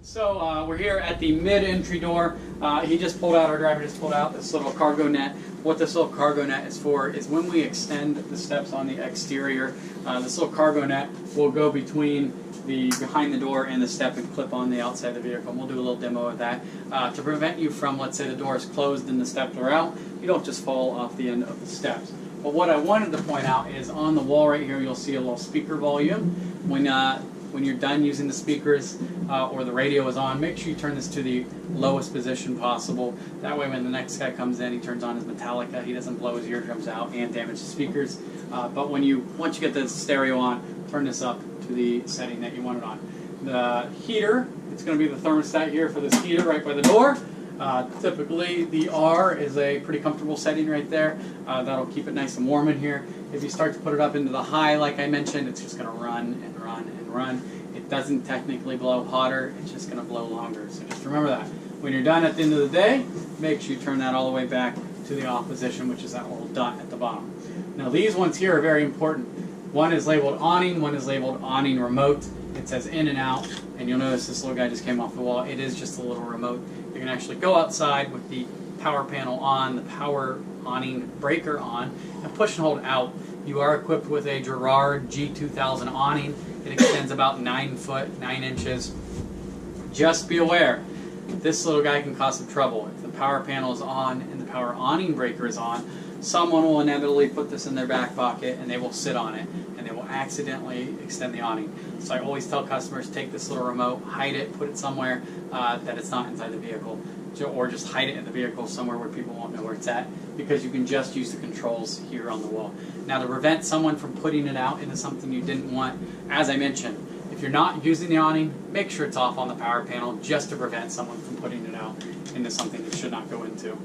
So we're here at the mid-entry door. Our driver just pulled out this little cargo net. What this little cargo net is for is when we extend the steps on the exterior, this little cargo net will go between behind the door and the step and clip on the outside of the vehicle. And we'll do a little demo of that to prevent you from, let's say the door is closed and the steps are out, you don't just fall off the end of the steps. But what I wanted to point out is on the wall right here you'll see a little speaker volume. When you're done using the speakers or the radio is on, make sure you turn this to the lowest position possible. That way when the next guy comes in, he turns on his Metallica, he doesn't blow his eardrums out and damage the speakers. But once you get the stereo on, turn this up to the setting that you want it on. The heater, it's going to be the thermostat here for this heater right by the door. Typically the R is a pretty comfortable setting right there. That'll keep it nice and warm in here. If you start to put it up into the high, like I mentioned, it's just going to run and run and run. It doesn't technically blow hotter, it's just going to blow longer. So just remember that. When you're done at the end of the day, make sure you turn that all the way back to the off position, which is that little dot at the bottom. Now these ones here are very important. One is labeled awning, one is labeled awning remote. It says in and out, and you'll notice this little guy just came off the wall. It is just a little remote. You can actually go outside with the power panel on, the power awning breaker on, and push and hold out. You are equipped with a Girard G2000 awning. It extends about 9 foot, 9 inches. Just be aware, this little guy can cause some trouble. If the power panel is on and the power awning breaker is on, someone will inevitably put this in their back pocket and they will sit on it and they will accidentally extend the awning. So I always tell customers, take this little remote, hide it, put it somewhere that it's not inside the vehicle, or just hide it in the vehicle somewhere where people won't know where it's at, because you can just use the controls here on the wall. Now to prevent someone from putting it out into something you didn't want, as I mentioned, if you're not using the awning, make sure it's off on the power panel just to prevent someone from putting it out into something it should not go into.